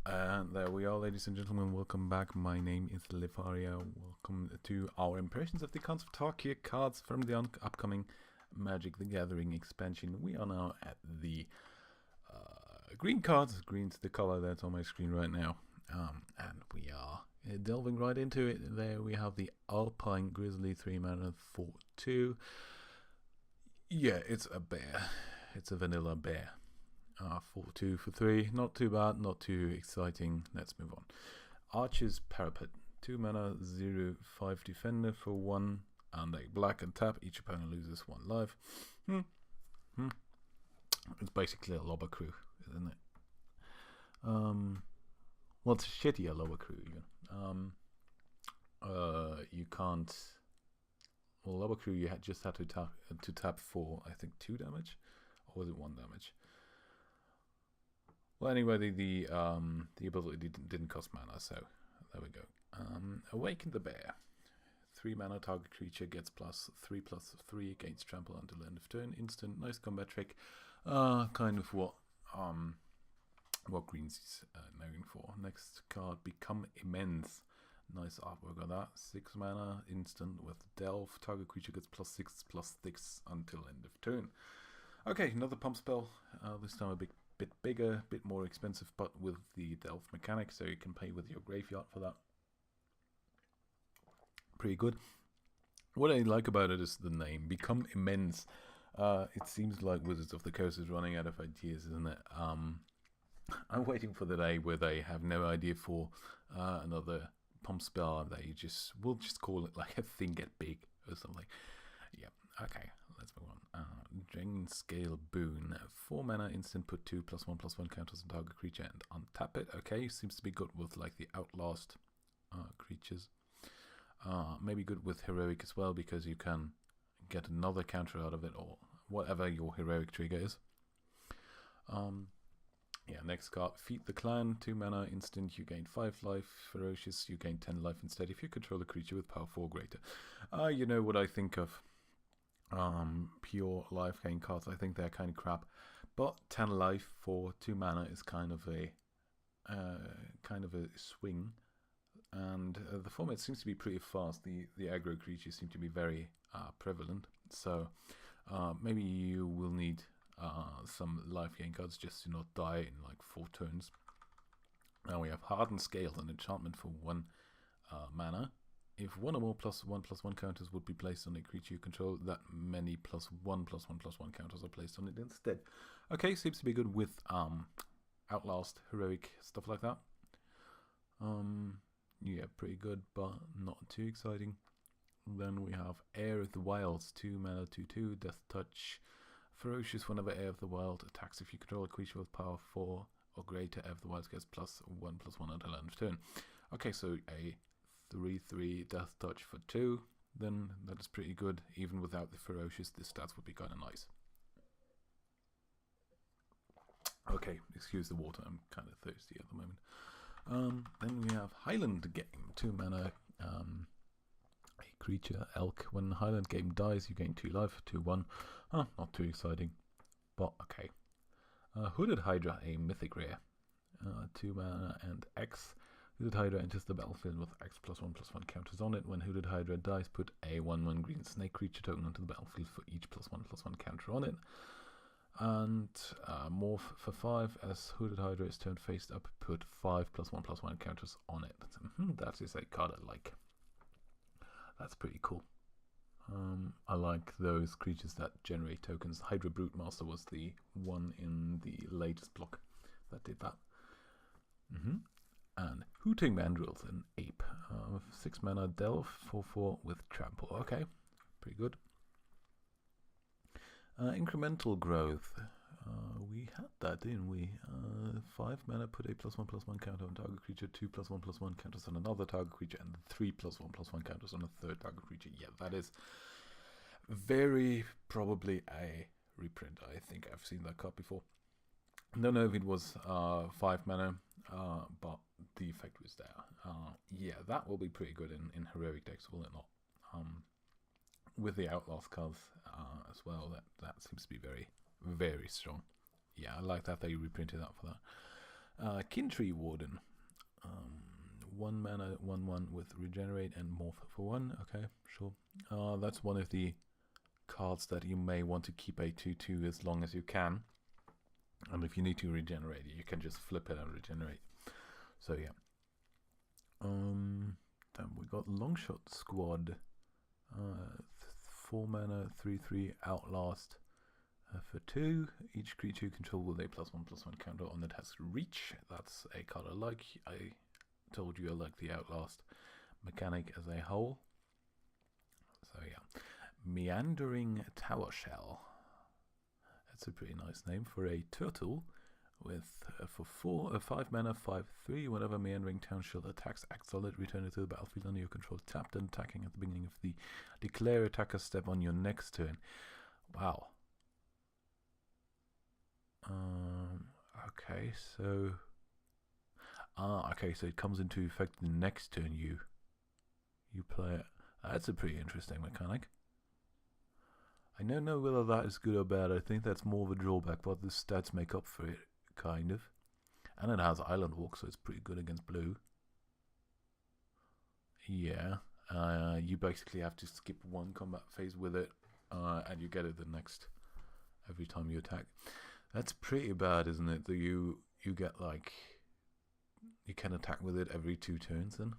And there we are, ladies and gentlemen. Welcome back. My name is Lepharia. Welcome to our impressions of the cards of Tarkir cards from the upcoming Magic the Gathering expansion. We are now at the green cards. Green's the color that's on my screen right now. And we are delving right into it. There we have the Alpine Grizzly 3 mana 4/2. Yeah, it's a bear. It's a vanilla bear. 4/2 for 3, not too bad, not too exciting. Let's move on. Archer's Parapet, 2 mana, 0/5 defender for 1, and a black and tap. Each opponent loses 1 life. It's basically a lobber crew, isn't it? Well, it's a shittier lobber crew even. You can't. Well, lobber crew you just had to tap for I think 2 damage, or was it 1 damage? Well, anyway, the ability didn't cost mana, so there we go. Awaken the Bear. 3 mana, target creature gets +3/+3 against trample until end of turn. Instant, nice combat trick. Kind of what Green's is known for. Next card, Become Immense. Nice artwork on that. 6 mana, instant with Delve. Target creature gets +6/+6 until end of turn. Okay, another pump spell. This time a bit bigger, bit more expensive, but with the Delve mechanic, so you can pay with your graveyard for that. Pretty good. What I like about it is the name, Become Immense. It seems like Wizards of the Coast is running out of ideas, isn't it? I'm waiting for the day where they have no idea for another pump spell. We'll just call it like a thing get big or something. Yeah. Okay. Let's move on. Dragon Scale Boon. 4 mana, instant, put 2 +1/+1 counters on target creature and untap it. Okay, seems to be good with like the Outlast creatures. Maybe good with Heroic as well, because you can get another counter out of it, or whatever your Heroic trigger is. Yeah, next card, Feed the Clan. 2 mana, instant, you gain 5 life. Ferocious, you gain 10 life instead if you control a creature with power 4 or greater. You know what I think of pure life gain cards. I think they're kind of crap, but 10 life for 2 mana is kind of a swing, and the format seems to be pretty fast. The aggro creatures seem to be very prevalent, so maybe you will need some life gain cards just to not die in like 4 turns. Now we have Hardened Scales, an enchantment for 1 mana. If 1 or more +1/+1 counters would be placed on a creature you control, that many +1/+1/+1 counters are placed on it instead. Okay, seems to be good with Outlast, Heroic, stuff like that. Yeah, pretty good, but not too exciting. Then we have Heir of the Wilds, 2 mana, 2/2, Death Touch. Ferocious, whenever Heir of the Wild attacks if you control a creature with power 4 or greater, Heir of the Wild gets +1/+1 until end of turn. Okay, so a 3/3 Death Touch for 2, then that is pretty good. Even without the Ferocious, the stats would be kind of nice. Okay, excuse the water, I'm kind of thirsty at the moment. Then we have Highland Game, 2 mana, a creature, Elk. When Highland Game dies, you gain 2 life, 2/1. Not too exciting, but okay. Hooded Hydra, a mythic rare, 2 mana and X. Hooded Hydra enters the battlefield with X +1/+1 counters on it. When Hooded Hydra dies, put a 1/1 green snake creature token onto the battlefield for each +1/+1 counter on it. And Morph for 5. As Hooded Hydra is turned face up, put 5 +1/+1 counters on it. That is a card I like. That's pretty cool. I like those creatures that generate tokens. Hydra Brute Master was the one in the latest block that did that. And Hooting Mandrills, an ape. 6 mana, Delve, 4/4 with trample. Okay, pretty good. Incremental Growth. We had that, didn't we? 5 mana, put a +1/+1 counter on target creature, 2 +1/+1 counters on another target creature, and 3 +1/+1 counters on a third target creature. Yeah, that is very probably a reprint. I think I've seen that card before. I don't know if it was 5 mana, but the effect was there. Yeah, that will be pretty good in Heroic decks, will it not? With the Outlast cards as well, that seems to be very, very strong. Yeah, I like that they reprinted that for that. Kintree Warden. 1 mana, 1/1 with regenerate and morph for 1. Okay, sure. That's one of the cards that you may want to keep a 2/2 as long as you can. And if you need to regenerate it, you can just flip it and regenerate. So yeah. Then we got Longshot Squad. 4 mana, 3/3 Outlast. For 2, each creature you control with a +1/+1 counter on it has reach. That's a card I like. I told you I like the Outlast mechanic as a whole. So yeah. Meandering Tower Shell. That's a pretty nice name for a turtle with for 5 mana, 5/3. Whenever Meandering Tower Shell attacks, acts on it, return it to the battlefield under your control, tapped and attacking at the beginning of the declare attacker step on your next turn. Wow. Okay, so okay, so it comes into effect the next turn you play it. That's a pretty interesting mechanic. I don't know whether that is good or bad. I think that's more of a drawback, but the stats make up for it, kind of. And it has Island Walk, so it's pretty good against blue. Yeah, you basically have to skip one combat phase with it, and you get it the next every time you attack. That's pretty bad, isn't it? That you get like you can attack with it every 2 turns, then,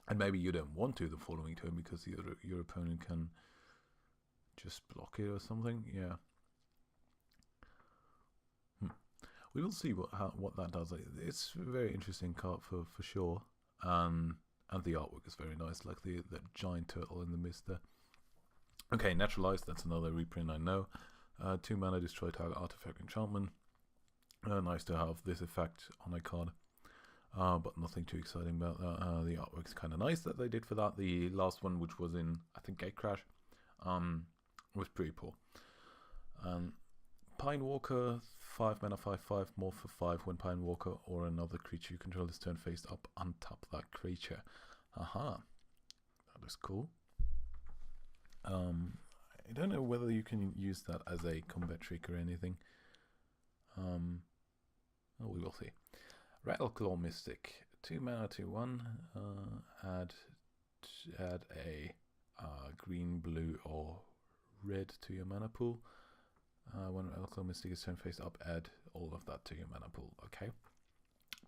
and maybe you don't want to the following turn because your opponent can just block it or something. Yeah. We will see what that does. It's a very interesting card for sure, and the artwork is very nice, like the giant turtle in the mist there. Okay, Naturalized. That's another reprint I know. 2 mana, destroy target artifact enchantment. Nice to have this effect on a card, but nothing too exciting about that. The artwork's kind of nice that they did for that. The last one, which was in I think Gatecrash, was pretty poor. Pine Walker, 5 mana, 5/5, morph for 5. When Pine Walker or another creature you control is turn faced up, untap that creature. Aha, that is cool. I don't know whether you can use that as a combat trick or anything. Well, we will see. Rattleclaw Mystic, 2 mana, 2/1. Add a green, blue, or red to your mana pool. When Rattleclaw Mystic is turn face up, add all of that to your mana pool. Okay,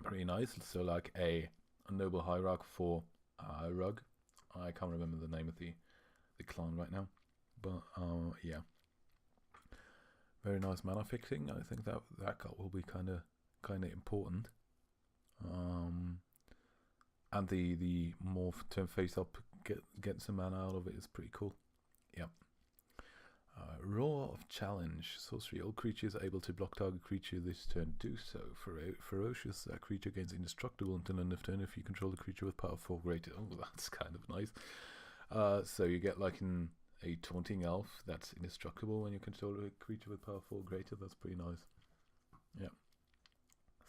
pretty nice. So like a Noble Hierarch for Rug. I can't remember the name of the clan right now, but yeah, very nice mana fixing. I think that card will be kind of important. And the morph turn face up, get some mana out of it is pretty cool. Yep. Roar of Challenge. Sorcery. All creatures able to block target creature this turn do so. Ferocious. Creature gains indestructible until end of turn if you control the creature with power 4 greater. Oh, that's kind of nice. So you get like a taunting elf that's indestructible when you control a creature with power 4 greater. That's pretty nice. Yeah.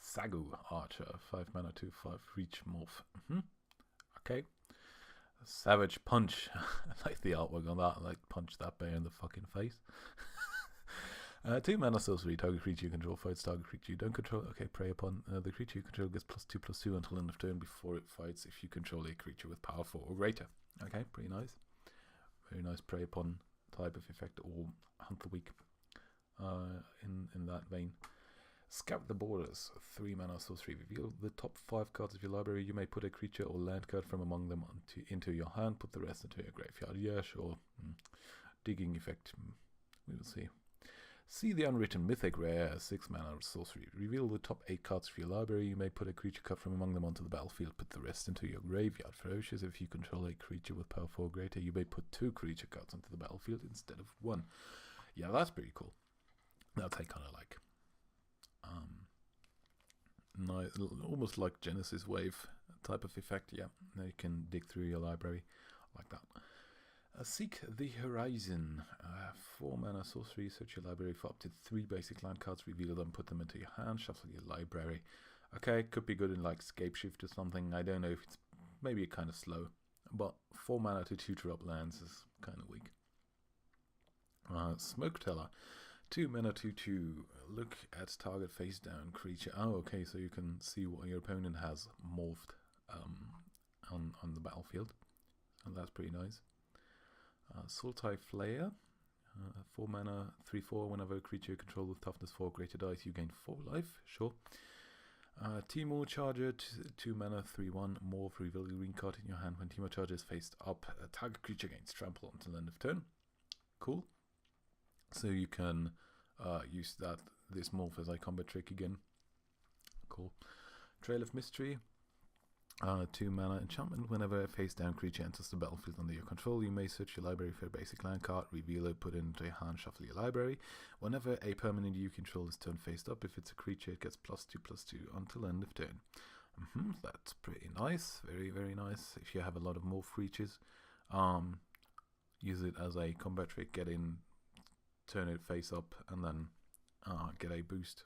Sagu Archer. 5 mana, 2/5 reach morph. Okay. Savage Punch. I like the artwork on that. I like punch that bear in the fucking face. 2 mana sorcery. Target creature you control fights target creature you don't control. Okay, prey upon the creature you control gets +2/+2 until end of turn before it fights if you control a creature with power 4 or greater. Okay, pretty nice. Very nice prey upon type of effect, or hunt the weak in that vein. Scout the Borders. 3 mana sorcery. Reveal the top 5 cards of your library. You may put a creature or land card from among them into your hand. Put the rest into your graveyard. Yeah, sure. Digging effect. We will see. See the Unwritten Mythic Rare. 6 mana sorcery. Reveal the top 8 cards of your library. You may put a creature card from among them onto the battlefield. Put the rest into your graveyard. Ferocious. If you control a creature with power 4 or greater, you may put 2 creature cards onto the battlefield instead of 1. Yeah, that's pretty cool. That's I kind of like. Nice, almost like Genesis Wave type of effect. Yeah, now you can dig through your library like that. Seek the Horizon. 4 mana sorcery. Search your library for up to 3 basic land cards. Reveal them, put them into your hand. Shuffle your library. Okay, could be good in like Scapeshift or something. I don't know if it's maybe kind of slow, but 4 mana to tutor up lands is kind of weak. Smoke Teller. 2 mana 2/2. Look at target face down creature. Oh, okay, so you can see what your opponent has morphed on the battlefield, and that's pretty nice. Sultai Flayer. 4 mana 3/4. Whenever a creature you control with toughness 4 greater dice, you gain 4 life. Sure. Timur Charger, 2 mana 3/1. Morph, reveal the green card in your hand. When Timur Charger is faced up, target creature gains trample until end of turn. Cool. So you can use this morph as a combat trick again. Cool. Trail of Mystery. 2 mana enchantment. Whenever a face down creature enters the battlefield under your control, you may search your library for a basic land card, reveal it, put it into your hand, shuffle your library. Whenever a permanent you control is turned face up, if it's a creature, it gets +2/+2 until end of turn. That's pretty nice. Very, very nice. If you have a lot of morph creatures, use it as a combat trick, get in, turn it face up, and then get a boost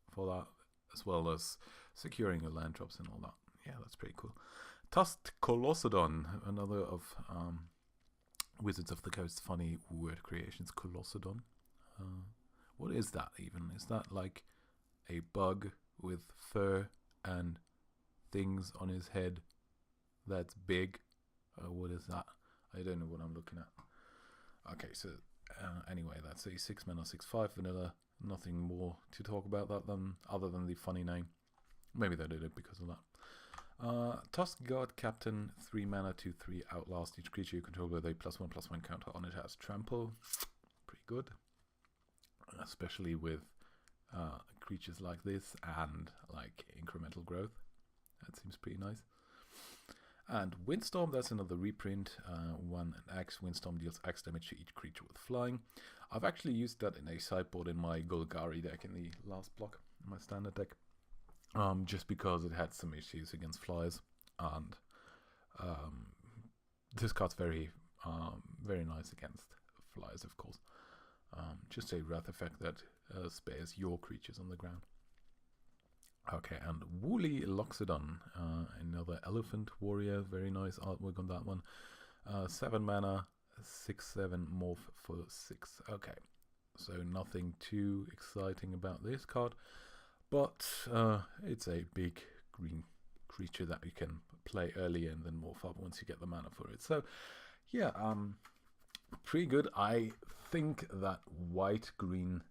for that, as well as securing your land drops and all that. Yeah, that's pretty cool. Tusked Colossodon, another of Wizards of the Coast's funny word creations. Colossodon. What is that even? Is that like a bug with fur and things on his head that's big? What is that? I don't know what I'm looking at. Okay, so anyway, that's a 6 mana 6/5 vanilla. Nothing more to talk about that other than the funny name. Maybe they did it because of that. Tusk Guard Captain, 3 mana 2/3 Outlast. Each creature you control with a +1/+1 counter on it has trample. Pretty good, especially with creatures like this and like incremental growth. That seems pretty nice. And Windstorm, that's another reprint. 1 X. Windstorm deals X damage to each creature with flying. I've actually used that in a sideboard in my Golgari deck in the last block, my standard deck. Just because it had some issues against flyers, and this card's very nice against flyers, of course. Just a wrath effect that spares your creatures on the ground. Okay, and Woolly Loxodon, another elephant warrior, very nice artwork on that one. 7 mana, 6/7 morph for 6. Okay, so nothing too exciting about this card. But it's a big green creature that you can play early and then morph up once you get the mana for it. So, yeah, pretty good. I think that white-green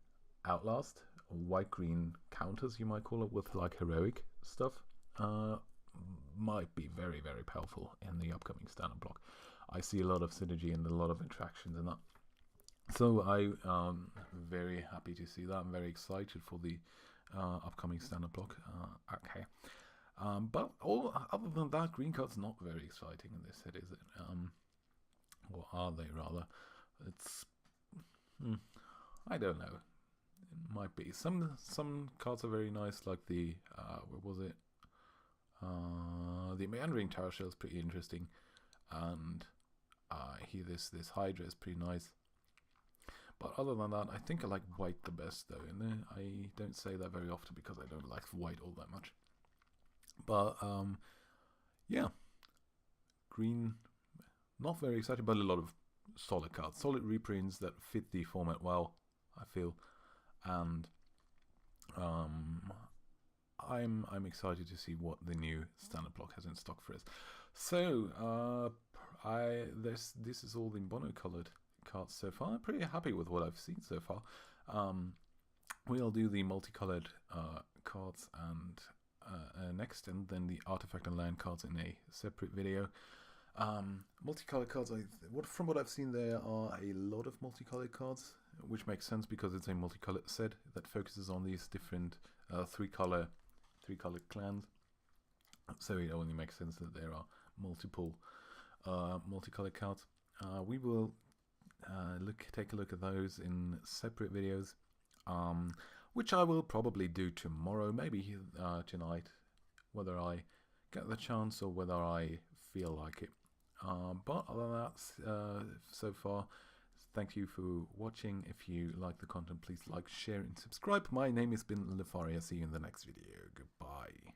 Outlast, white-green counters, you might call it, with like heroic stuff, might be very, very powerful in the upcoming standard block. I see a lot of synergy and a lot of interactions in that. So I'm very happy to see that. I'm very excited for the upcoming standard block. Okay, but other than that, green card's not very exciting in this set, is it? Or are they rather? It's I don't know. It might be. Some cards are very nice, like the what was it? The Meandering Tower Shell is pretty interesting, and here this Hydra is pretty nice. But other than that, I think I like white the best, though. And I don't say that very often because I don't like white all that much. But, yeah. Green, not very exciting, but a lot of solid cards. Solid reprints that fit the format well, I feel. And I'm excited to see what the new standard block has in stock for us. So, this is all the mono-colored cards so far. I'm pretty happy with what I've seen so far. We'll do the multicolored cards and next, and then the artifact and land cards in a separate video. Multicolored cards, from what I've seen, there are a lot of multicolored cards, which makes sense because it's a multicolored set that focuses on these different three-colored clans. So it only makes sense that there are multiple multicolored cards. We will take a look at those in separate videos, which I will probably do tomorrow, maybe tonight, whether I get the chance or whether I feel like it. But other than that, so far, thank you for watching. If you like the content, please like, share, and subscribe. My name has been Lepharia. See you in the next video. Goodbye.